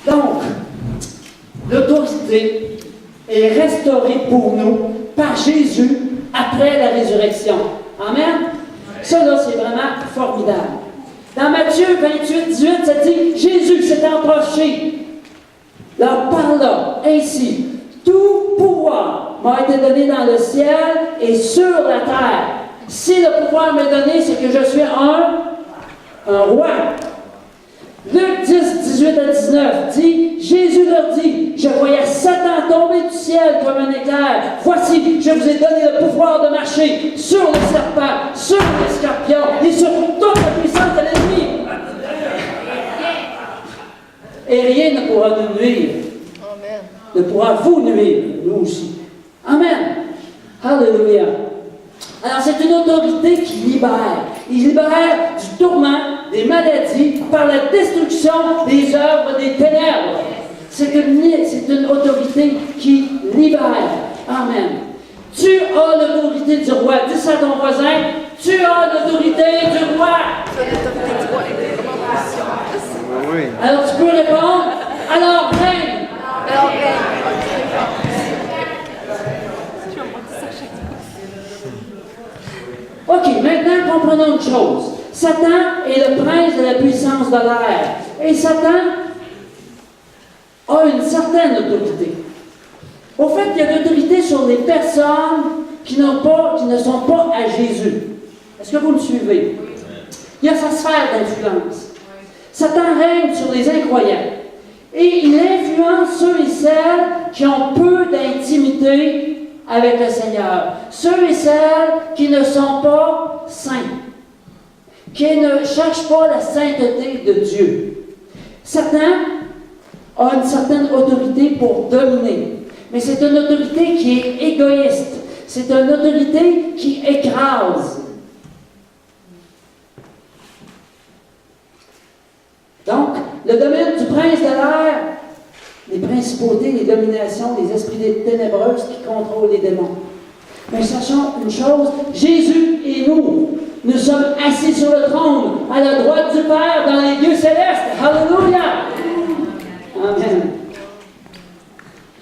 Donc, l'autorité est restaurée pour nous par Jésus après la résurrection. Amen? Ça, là, c'est vraiment formidable. Dans Matthieu 28, 18, ça dit, Jésus s'est approché, leur parla ainsi, tout pouvoir m'a été donné dans le ciel et sur la terre. Si le pouvoir m'est donné, c'est que je suis un roi. Luc 10, 18 à 19 dit, Jésus leur dit, je voyais Satan tomber du ciel comme un éclair. Voici, je vous ai donné le pouvoir de marcher sur les serpents, sur les scorpions et sur toute la puissance de l'ennemi. Et rien ne pourra nous nuire. Amen. Ne pourra vous nuire, nous aussi. Amen. Alléluia. Alors, c'est une autorité qui libère. Il libère du tourment, des maladies, par la destruction des œuvres des ténèbres. C'est une autorité qui libère. Amen. Tu as l'autorité du roi. Dis ça à ton voisin. Tu as l'autorité du roi. Oui. Alors, tu peux répondre. Alors, règne. Alors, règne. OK, maintenant, comprenons une chose. Satan est le prince de la puissance de l'air. Et Satan a une certaine autorité. Au fait, il y a l'autorité sur les personnes qui ne sont pas à Jésus. Est-ce que vous me suivez? Il y a sa sphère d'influence. Satan règne sur les incroyants. Et il influence ceux et celles qui ont peu d'intimité avec le Seigneur. Ceux et celles qui ne sont pas saints, qui ne cherchent pas la sainteté de Dieu. Satan a une certaine autorité pour dominer, mais c'est une autorité qui est égoïste. C'est une autorité qui écrase. Donc, le domaine du prince de l'air, les principautés, les dominations, les esprits ténébreuses qui contrôlent les démons. Mais sachons une chose, Jésus et nous sommes assis sur le trône, à la droite du Père, dans les lieux célestes. Alléluia! Amen.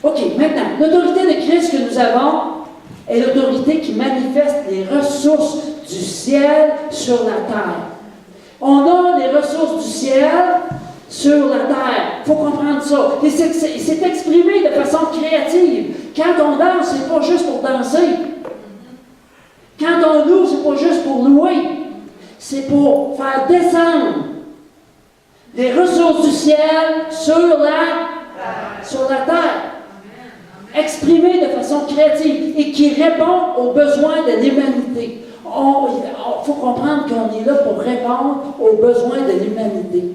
OK, maintenant, l'autorité de Christ que nous avons est l'autorité qui manifeste les ressources du ciel sur la terre. On a les ressources du ciel sur la terre. Il faut comprendre ça. Et c'est exprimé de façon créative. Quand on danse, c'est pas juste pour danser. Quand on loue, c'est pas juste pour louer. C'est pour faire descendre les ressources du ciel sur la terre. Exprimé de façon créative et qui répond aux besoins de l'humanité. Il faut comprendre qu'on est là pour répondre aux besoins de l'humanité.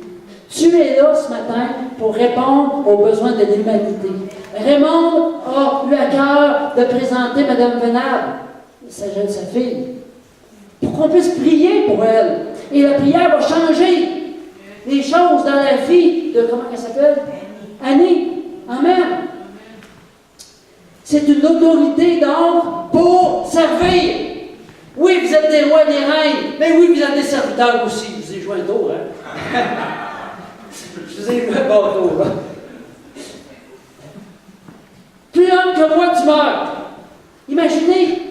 Tu es là ce matin pour répondre aux besoins de l'humanité. Raymond a eu à cœur de présenter Mme Venable, sa fille, pour qu'on puisse prier pour elle. Et la prière va changer les choses dans la vie de, comment elle s'appelle? Annie. Amen. C'est une autorité, donc, pour servir. Oui, vous êtes des rois et des reines, mais oui, vous êtes des serviteurs aussi. Je vous ai joué un tour, hein? Je vous ai joué un bon tour, hein? Plus homme que moi, tu meurs. Imaginez,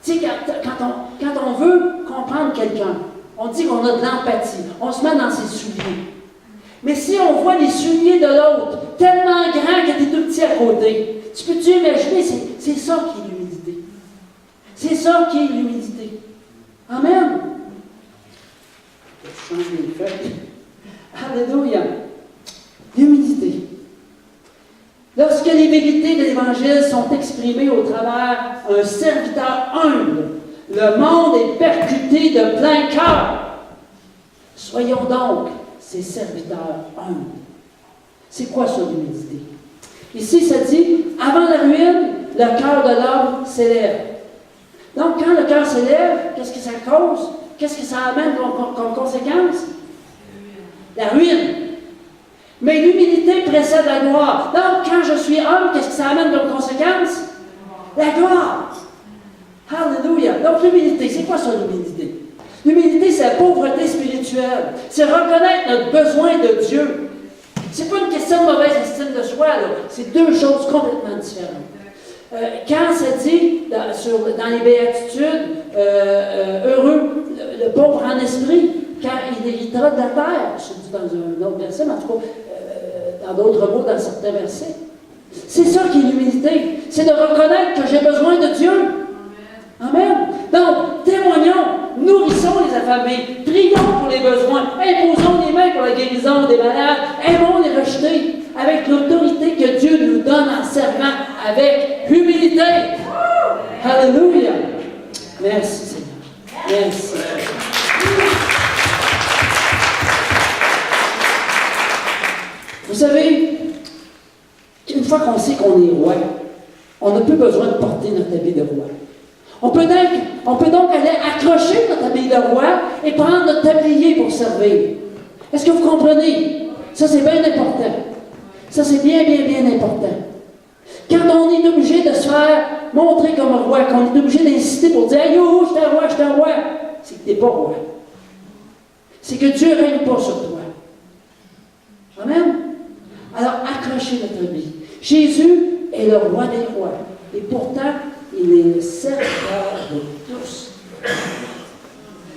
tu sais, quand on veut comprendre quelqu'un, on dit qu'on a de l'empathie. On se met dans ses souliers. Mais si on voit les souliers de l'autre, tellement grands que tu es tout petit à côté, tu peux-tu imaginer, c'est ça qui est l'humilité. C'est ça qui est l'humilité. Amen. Je change les feuilles. Alléluia. L'humilité. Lorsque les vérités de l'Évangile sont exprimées au travers d'un serviteur humble, le monde est percuté de plein cœur. Soyons donc ces serviteurs humbles. C'est quoi ça, l'humilité? Ici, ça dit, avant la ruine, le cœur de l'homme s'élève. Donc, quand le cœur s'élève, qu'est-ce que ça cause? Qu'est-ce que ça amène comme conséquence? La ruine. Mais l'humilité précède la gloire. Donc, quand je suis homme, qu'est-ce que ça amène comme conséquence? La gloire. Alléluia. Donc, l'humilité, c'est quoi ça, l'humilité? L'humilité, c'est la pauvreté spirituelle. C'est reconnaître notre besoin de Dieu. C'est pas une question question de mauvaise estime de soi, là. C'est deux choses complètement différentes. Quand ça dit dans les béatitudes, heureux le pauvre en esprit, car il héritera de la terre, je dis dans un autre verset, mais en tout cas, dans d'autres mots, dans certains versets. C'est ça qui est l'humilité, c'est de reconnaître que j'ai besoin de Dieu. Amen. Donc, témoignons, nourrissons les affamés, prions pour les besoins, imposons les mains pour la guérison des malades, aimons les rejeter avec l'autorité que Dieu nous donne en servant avec humilité. Alléluia. Merci Seigneur. Merci. Vous savez, une fois qu'on sait qu'on est roi, on n'a plus besoin de porter notre habit de roi. On peut donc aller accrocher notre habit de roi et prendre notre tablier pour servir. Est-ce que vous comprenez? Ça, c'est bien important. Ça, c'est bien, bien, bien important. Quand on est obligé de se faire montrer comme un roi, qu'on est obligé d'insister pour dire « Hey, yo, je suis un roi, je suis un roi », c'est que tu n'es pas roi. C'est que Dieu ne règne pas sur toi. Amen? Alors, accrochez notre habit. Jésus est le roi des rois. Et pourtant, il est le serviteur de tous.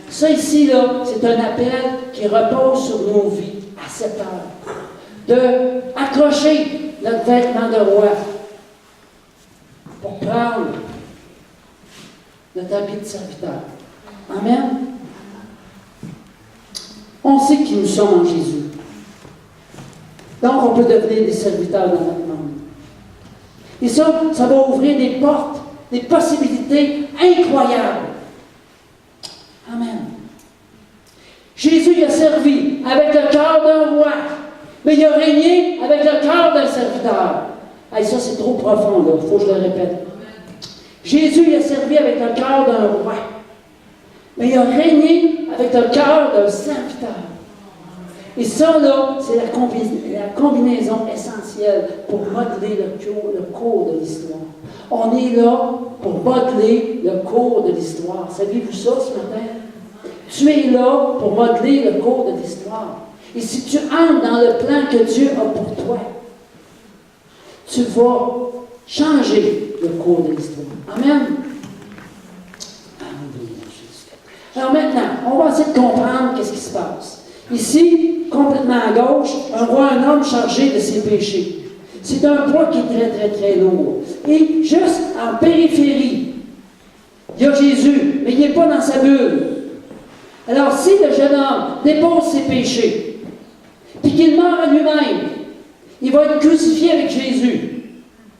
Ça ici, là, c'est un appel qui repose sur nos vies à cette heure. De accrocher notre vêtement de roi pour prendre notre habit de serviteur. Amen. On sait qui nous sommes en Jésus. Donc, on peut devenir des serviteurs dans notre monde. Et ça va ouvrir des portes, des possibilités incroyables. Amen. Jésus a servi avec le cœur d'un roi, mais il a régné avec le cœur d'un serviteur. Hey, ça, c'est trop profond, là. Il faut que je le répète. Jésus a servi avec le cœur d'un roi, mais il a régné avec le cœur d'un serviteur. Et ça, là, c'est la combinaison essentielle pour modeler le cours de l'histoire. On est là pour modeler le cours de l'histoire. Saviez-vous ça ce matin? Tu es là pour modeler le cours de l'histoire. Et si tu entres dans le plan que Dieu a pour toi, tu vas changer le cours de l'histoire. Amen. Alors maintenant, on va essayer de comprendre qu'est-ce qui se passe. Ici, complètement à gauche, on voit un homme chargé de ses péchés. C'est un poids qui est très, très, très lourd. Et juste en périphérie, il y a Jésus, mais il n'est pas dans sa bulle. Alors, si le jeune homme dépose ses péchés, puis qu'il meurt à lui-même, il va être crucifié avec Jésus.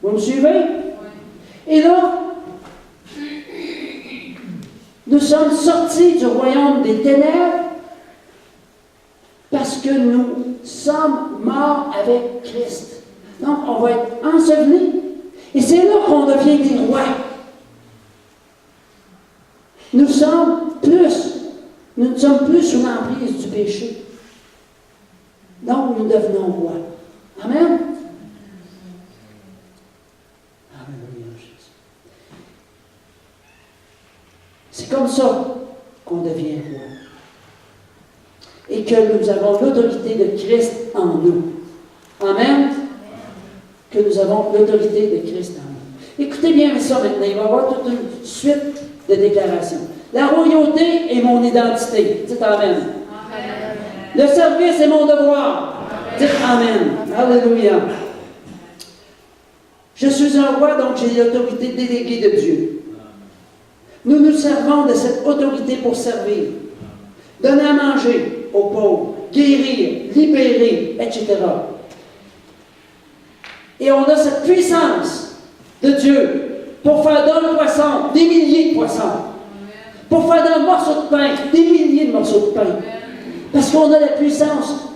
Vous me suivez? Et là, nous sommes sortis du royaume des ténèbres parce que nous sommes morts avec Christ. Donc, on va être ensevelis. Et c'est là qu'on devient des rois. Nous ne sommes plus sous l'emprise du péché. Donc, nous devenons rois. Amen? C'est comme ça qu'on devient roi. Et que nous avons l'autorité de Christ en nous. Amen? Que nous avons l'autorité de Christ en nous. Écoutez bien ça maintenant. Il va y avoir toute une suite de déclarations. La royauté est mon identité. Dites Amen. Amen. Le service est mon devoir. Dites Amen. Alléluia. Je suis un roi, donc j'ai l'autorité déléguée de Dieu. Nous nous servons de cette autorité pour servir. Donner à manger aux pauvres, guérir, libérer, etc. Et on a cette puissance de Dieu pour faire d'un poisson des milliers de poissons. Pour faire d'un morceau de pain des milliers de morceaux de pain. Parce qu'on a la puissance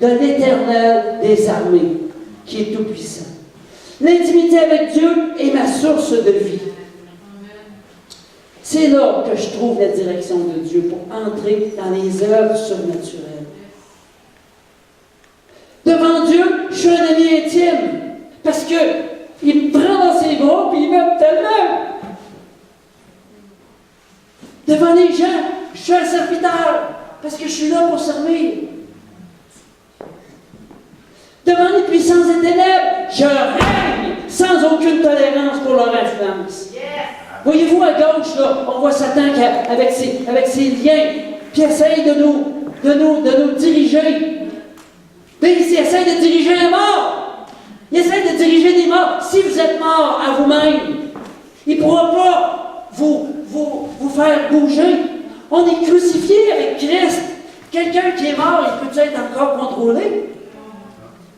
de l'Éternel des armées, qui est tout-puissant. L'intimité avec Dieu est ma source de vie. C'est là que je trouve la direction de Dieu pour entrer dans les œuvres surnaturelles. Devant Dieu, je suis un ami intime. Parce qu'il me prend dans ses bras et il m'aime tellement. Devant les gens, je suis un serviteur. Parce que je suis là pour servir. Devant les puissances des ténèbres, je règne sans aucune tolérance pour leur influence. Voyez-vous à gauche, là, on voit Satan avec ses liens, qui essaye de nous diriger. Il essaye de diriger les morts. Il essaye de diriger des morts. Si vous êtes mort à vous-même, il ne pourra pas vous faire bouger. On est crucifié avec Christ. Quelqu'un qui est mort, il peut être encore contrôlé?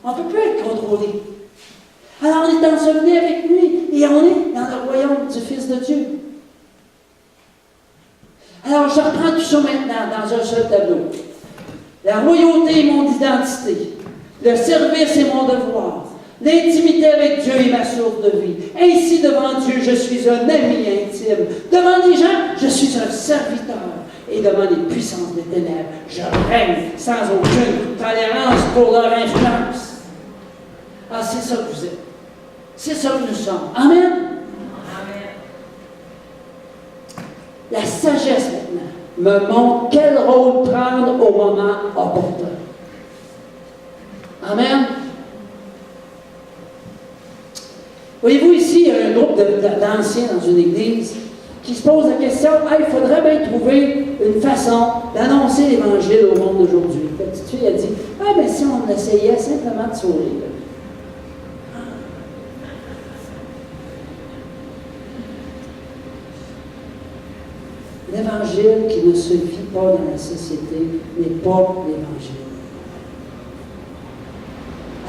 On ne peut plus être contrôlé. Alors on est enseveli avec lui et on est dans le royaume du Fils de Dieu. Alors je reprends tout ça maintenant dans un seul tableau. La royauté est mon identité. Le service est mon devoir. L'intimité avec Dieu est ma source de vie. Ainsi, devant Dieu, je suis un ami intime. Devant les gens, je suis un serviteur. Et devant les puissances des ténèbres, je règne sans aucune tolérance pour leur influence. Ah, c'est ça que vous êtes. C'est ça que nous sommes. Amen. Amen. La sagesse maintenant me montre quel rôle prendre au moment opportun. Amen. Voyez-vous, ici, il y a un groupe d'anciens dans une église qui se pose la question, il faudrait bien trouver une façon d'annoncer l'Évangile au monde d'aujourd'hui. La petite fille a dit, mais si on essayait simplement de sourire. L'Évangile qui ne se vit pas dans la société n'est pas l'Évangile.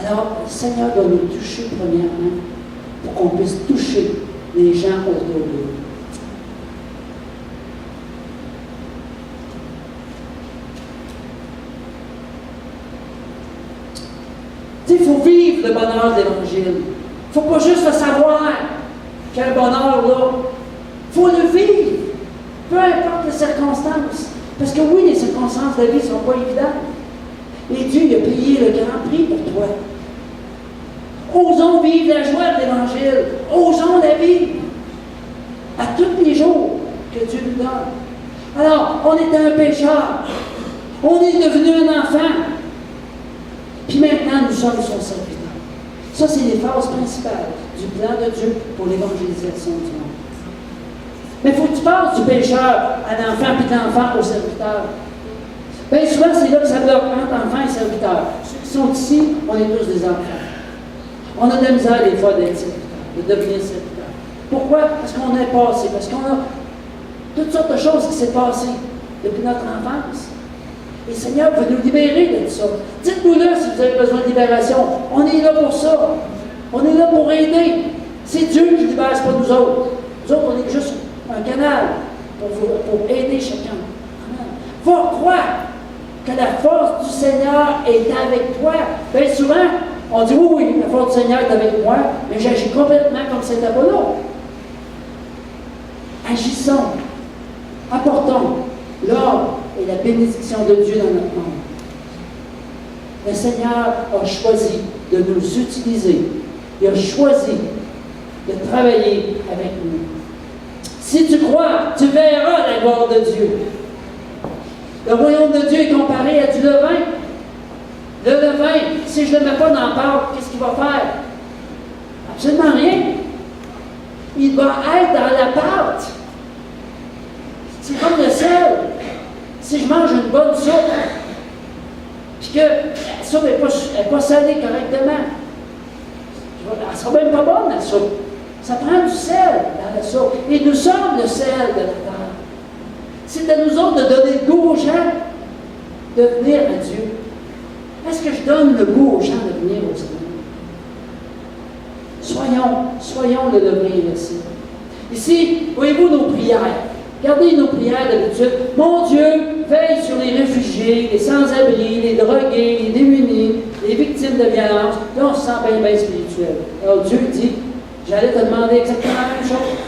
Alors, le Seigneur doit nous toucher premièrement pour qu'on puisse toucher les gens autour de nous. Il faut vivre le bonheur de l'Évangile. Il ne faut pas juste le savoir qu'il y a un bonheur là. Il faut le vivre. Peu importe les circonstances. Parce que oui, les circonstances de la vie ne sont pas évidentes. Mais Dieu il a payé le grand prix pour toi. Osons vivre la joie de l'Évangile. Osons la vivre. À tous les jours que Dieu nous donne. Alors, on était un pécheur. On est devenu un enfant. Puis maintenant, nous sommes son serviteur. Ça, c'est les phases principales du plan de Dieu pour l'évangélisation du monde. Mais il faut que tu passes du pécheur à l'enfant, puis de l'enfant au serviteur. Bien souvent, c'est là que ça bloque entre enfant et serviteur. Ceux qui sont ici, on est tous des enfants. On a de la misère des fois d'être serviteur, de devenir serviteur. Pourquoi? Parce qu'on est passé, parce qu'on a toutes sortes de choses qui s'est passées depuis notre enfance. Et le Seigneur veut nous libérer de tout ça. Dites-nous-le si vous avez besoin de libération. On est là pour ça. On est là pour aider. C'est Dieu qui libère, c'est pas nous autres. Nous autres, on est juste un canal pour aider chacun. Amen. Va croire que la force du Seigneur est avec toi. Bien souvent, on dit oui, la force du Seigneur est avec moi, mais j'agis complètement comme si c'était pas là. Agissons. Apportons l'ordre et la bénédiction de Dieu dans notre monde. Le Seigneur a choisi de nous utiliser. Il a choisi de travailler avec nous. Si tu crois, tu verras la gloire de Dieu. Le royaume de Dieu est comparé à du levain. Le levain, si je ne le mets pas dans la pâte, qu'est-ce qu'il va faire? Absolument rien. Il va être dans la pâte. C'est comme le sel. Si je mange une bonne soupe, puis que la soupe n'est pas salée correctement, elle ne sera même pas bonne, la soupe. Ça prend du sel dans la soupe. Et nous sommes le sel de la terre. C'est à nous autres de donner le goût aux gens de venir à Dieu. Est-ce que je donne le goût aux gens de venir au Seigneur? Soyons le levain et le sel. Ici, voyez-vous nos prières. Regardez nos prières d'habitude. Mon Dieu, veille sur les réfugiés, les sans-abri, les drogués, les démunis, les victimes de violence. Là, on se sent bien, bien spirituel. Alors Dieu dit, j'allais te demander exactement la même chose.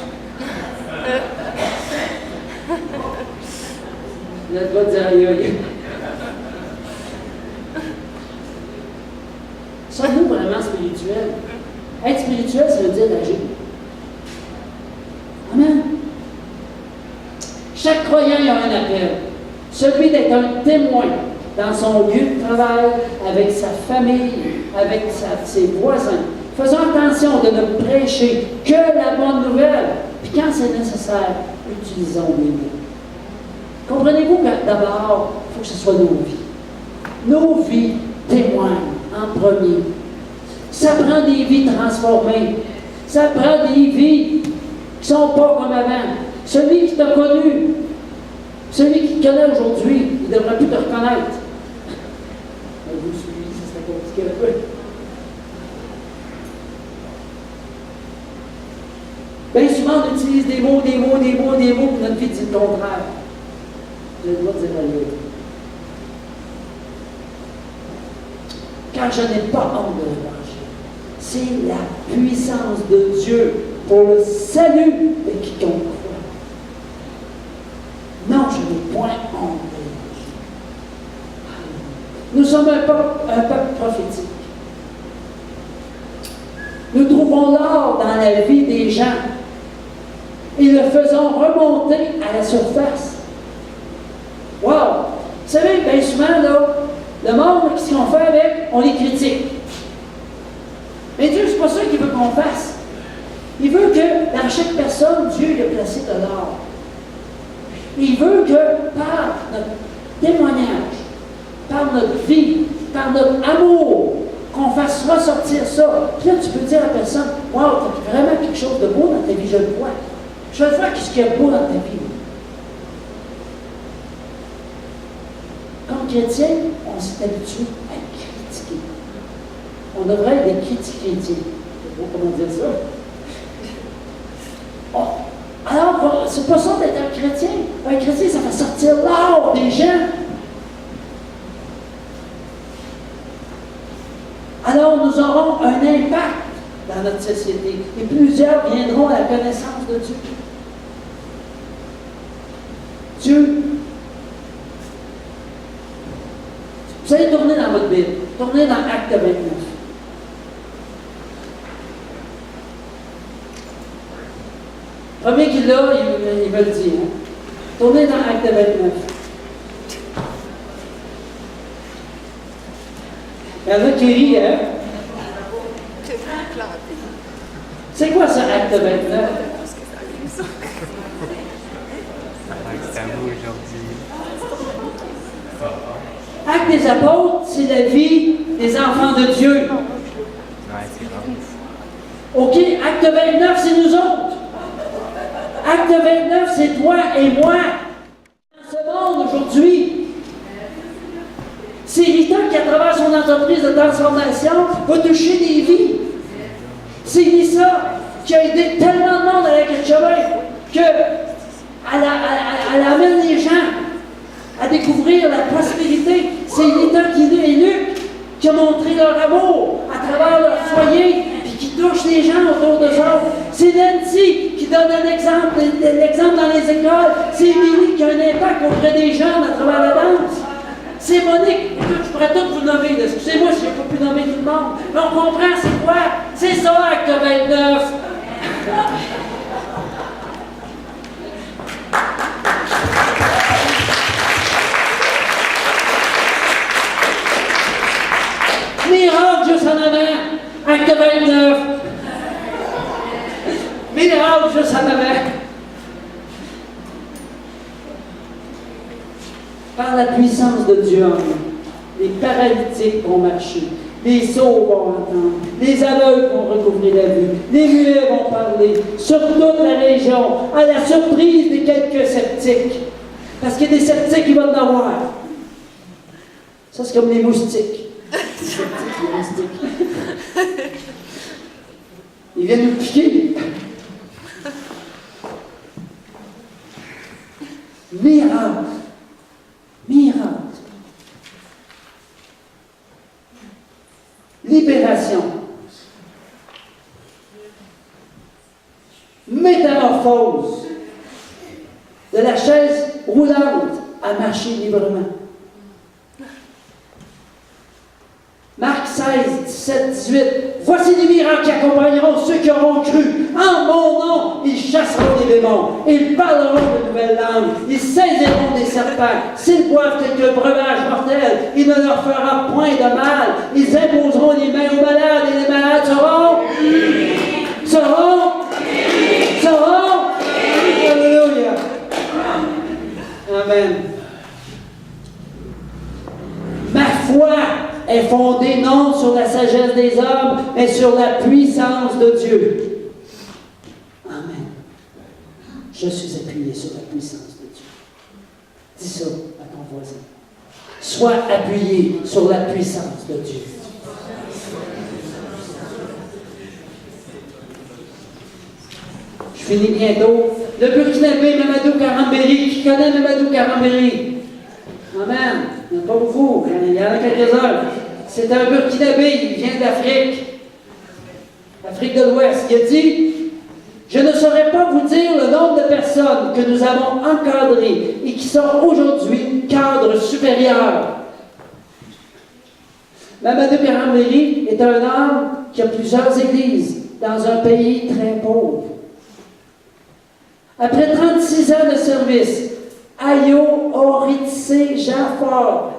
Là, tu vas te dire aïe aïe. Sommes-nous vraiment spirituels? Être spirituel, ça veut dire agir. Amen. Chaque croyant a un appel. Celui d'être un témoin dans son lieu de travail, avec sa famille, avec ses voisins. Faisons attention de ne prêcher que la bonne nouvelle. Puis quand c'est nécessaire, utilisons les mots. Comprenez-vous que d'abord, il faut que ce soit nos vies. Nos vies témoignent en premier. Ça prend des vies transformées. Ça prend des vies qui ne sont pas comme avant. Celui qui t'a connu, celui qui te connaît aujourd'hui, il ne devrait plus te reconnaître. Vous suivez, ça serait compliqué un peu. Bien souvent, on utilise des mots, puis notre vie dit le contraire. J'ai le droit de dire la vérité. Car je n'ai pas honte de l'évangile. C'est la puissance de Dieu pour le salut de quiconque croit. Non, je n'ai point honte de l'évangile. Nous sommes un peuple prophétique. Nous trouvons l'or dans la vie des gens et le faisons remonter à la surface. Wow! Vous savez, bien souvent, là, le monde, qu'est-ce qu'on fait avec? On les critique. Mais Dieu, c'est pas ça qu'il veut qu'on fasse. Il veut que dans chaque personne, Dieu lui a placé de l'or. Il veut que par notre témoignage, par notre vie, par notre amour, qu'on fasse ressortir ça. Puis là, tu peux dire à la personne, « Wow, tu as vraiment quelque chose de beau dans ta vie, je le vois. Je veux voir ce qu'il y a de beau dans ta vie. » Comme chrétien, on s'est habitué à critiquer. On devrait être des critiques chrétiens. Je ne sais pas comment dire ça. Oh. Alors, c'est pas ça d'être un chrétien. Un chrétien, ça fait sortir l'or des gens. Alors nous aurons un impact dans notre société et plusieurs viendront à la connaissance de Dieu. Dieu, vous allez tourner dans votre Bible, tournez dans Acte 29. Premier qu'il l'a, il me le dit. Hein? Tournez dans Acte 29. Il y en a qui rient, hein? C'est quoi ça, Acte 29? Acte des apôtres, c'est la vie des enfants de Dieu. OK, Acte 29, c'est nous autres. Acte 29, c'est toi et moi. Dans ce monde aujourd'hui, c'est Rita qui, à travers son entreprise de transformation, va toucher des vies. C'est Lisa qui a aidé tellement de monde à la Quête-Chemin qu'elle amène les gens à découvrir la prospérité. C'est Rita et Luc qui a montré leur amour à travers leur foyer et qui touche les gens autour de eux. C'est Nancy qui donne un exemple dans les écoles. C'est Émilie qui a un impact auprès des jeunes à travers la danse. C'est Monique. Écoute, je pourrais tout vous nommer. Excusez-moi si je n'ai pas pu nommer tout le monde. Mais on comprend c'est quoi? C'est ça, Acte 29. Miracle juste en avant. Acte 29. Miracle juste en avant. Par la puissance de Dieu en nous, les paralytiques vont marcher, les sourds vont entendre, les aveugles vont recouvrir la vue, les muets vont parler, sur toute la région, à la surprise de quelques sceptiques. Parce qu'il y a des sceptiques qui vont en avoir. Ça, c'est comme les moustiques. Les sceptiques, les moustiques. Ils viennent nous piquer. Miracle. Miracle. Libération. Métamorphose. De la chaise roulante à marcher librement. Marc 16, 17, 18, Voici les miracles qui accompagneront ceux qui auront cru. En mon nom, ils chasseront les démons. Ils parleront de nouvelles langues. Ils saisiront des serpents. S'ils boivent quelques breuvages mortels, il ne leur fera point de mal. Ils imposeront les mains aux malades et les malades seront. Alléluia. Amen. Ma foi est fondée non sur la sagesse des hommes, mais sur la puissance de Dieu. Amen. Je suis appuyé sur la puissance de Dieu. Dis ça à ton voisin. Sois appuyé sur la puissance de Dieu. Je finis bientôt. Le Burkinabé Mamadou Karambéry. Qui connaît Mamadou Karambéry? Amen. Il n'y en a pas beaucoup. Il y en a quelques-uns. C'est un Burkinabé. Il vient d'Afrique. L'Afrique de l'Ouest. Il a dit: je ne saurais pas vous dire le nombre de personnes que nous avons encadrées et qui sont aujourd'hui cadres supérieurs. Mamadou Karambéry est un homme qui a plusieurs églises dans un pays très pauvre. Après 36 ans de service, Ayo Oritse Jaffar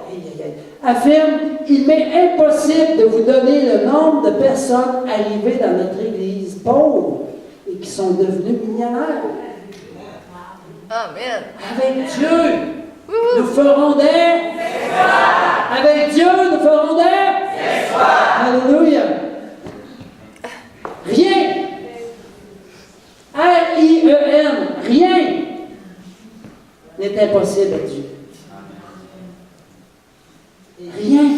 affirme: il m'est impossible de vous donner le nombre de personnes arrivées dans notre église pauvre et qui sont devenues millionnaires. Amen. Avec Dieu, nous ferons des exploits. Avec Dieu, nous ferons des exploits. Alléluia. Rien. R-I-E-N. Rien n'est impossible à Dieu. Rien.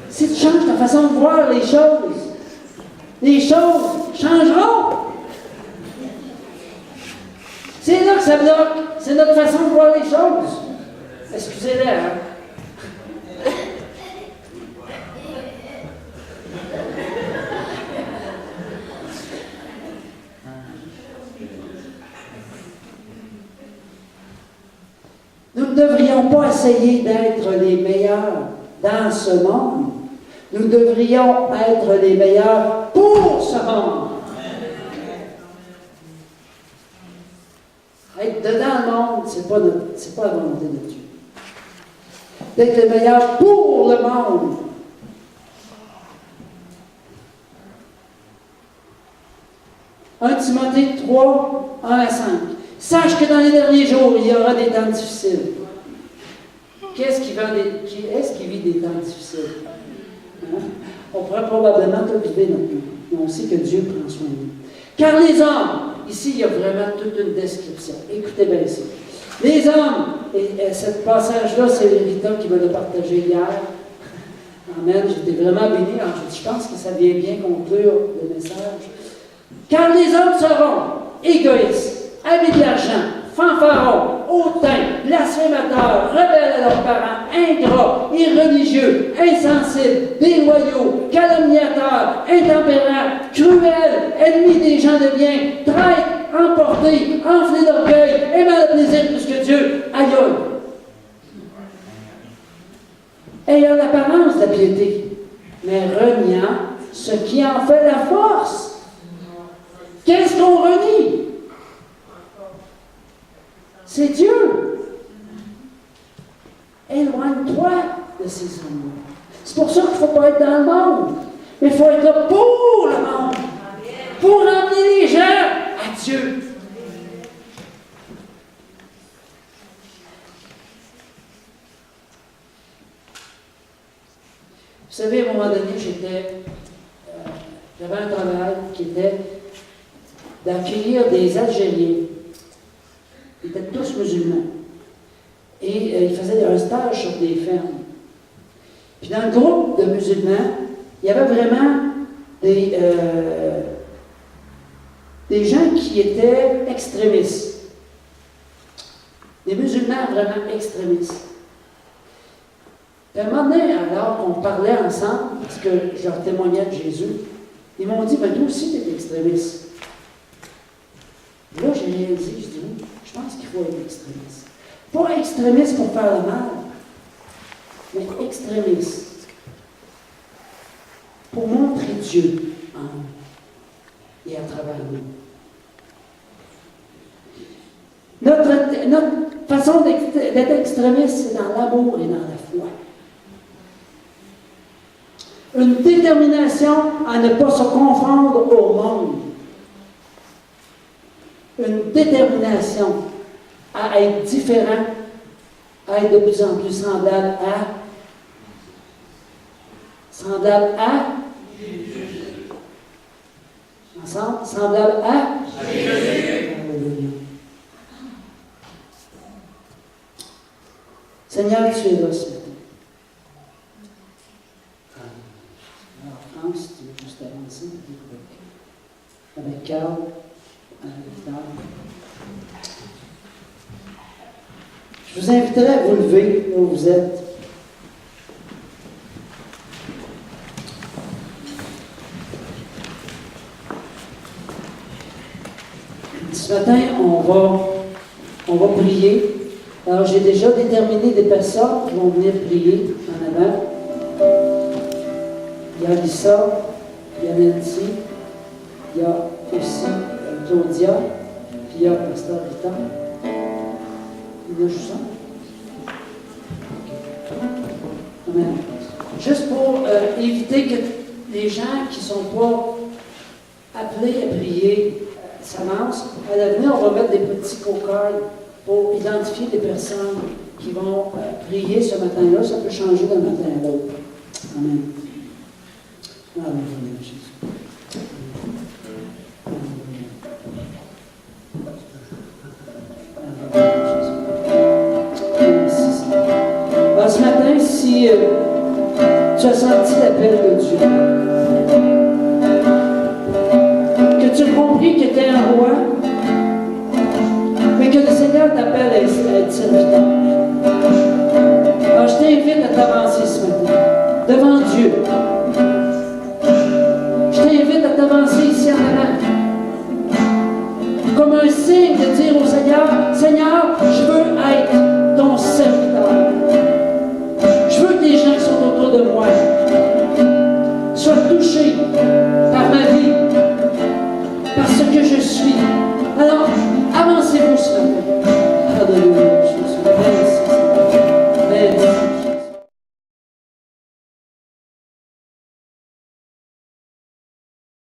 Si tu changes ta façon de voir les choses changeront. C'est là que ça bloque. C'est notre façon de voir les choses. Excusez-les, hein? Nous ne devrions pas essayer d'être les meilleurs dans ce monde. Nous devrions être les meilleurs pour ce monde. Être dedans le monde, ce n'est pas la volonté de Dieu. D'être les meilleurs pour le monde. « 1 Timothée 3, 1 à 5. Sache que dans les derniers jours, il y aura des temps difficiles. » Est-ce qui vit des temps difficiles? Hein? On pourrait probablement tout vivre notre vie, mais on sait que Dieu prend soin de nous. Car les hommes, ici il y a vraiment toute une description. Écoutez bien ça. Les hommes, et ce passage-là, c'est Rita qui me l'a partagé hier. Amen, j'étais vraiment béni. Alors, je pense que ça vient bien conclure le message. Car les hommes seront égoïstes, amis de l'argent, fanfarons, hautains, blasphémateurs, rebelles à leurs parents, ingrats, irreligieux, insensibles, déloyaux, calomniateurs, intempérants, cruels, ennemis des gens de bien, traîtres, emportés, enflés d'orgueil, aimant le plaisir plus que Dieu, aïe ayant l'apparence de la piété, mais reniant ce qui en fait la force. Qu'est-ce qu'on renie? C'est Dieu. Éloigne-toi de ces hommes. C'est pour ça qu'il ne faut pas être dans le monde. Mais il faut être là pour le monde. Pour emmener les gens à Dieu. Vous savez, à un moment donné, j'avais un travail qui était d'accueillir des Algériens. Ils étaient tous musulmans. Et ils faisaient un stage sur des fermes. Puis dans le groupe de musulmans, il y avait vraiment des gens qui étaient extrémistes. Des musulmans vraiment extrémistes. Puis à un moment donné, alors qu'on parlait ensemble, parce que je leur témoignais de Jésus, ils m'ont dit: ben, toi aussi, tu es extrémiste. Là, j'ai réalisé, je dis, oui, je pense qu'il faut être extrémiste. Pas extrémiste pour faire le mal, mais extrémiste pour montrer Dieu en nous et à travers nous. Notre façon d'être extrémiste, c'est dans l'amour et dans la foi. Une détermination à ne pas se confondre au monde. Une détermination à être différent, à être de plus en plus semblable à ensemble, semblable à Seigneur, tu es là ce matin. Alors, France, tu veux juste avancer avec Carl, avec Carl. Je vous inviterai à vous lever là où vous êtes. Ce matin, on va prier. Alors, j'ai déjà déterminé des personnes qui vont venir prier en avant. Il y a Lisa, il y a Nancy, il y a aussi Claudia, puis il y a Pasteur Rita. Il y a juste ça. Amen. Juste pour éviter que les gens qui ne sont pas appelés à prier s'avancent, à l'avenir, on va mettre des petits cocards pour identifier les personnes qui vont prier ce matin-là. Ça peut changer d'un matin à l'autre. Amen. Alléluia, Jésus. Alors, ce matin, si tu as senti l'appel de Dieu, que tu as compris qu'il était un roi, mais que le Seigneur t'appelle à être serviteur. Alors, je t'invite à t'avancer ce matin, devant Dieu.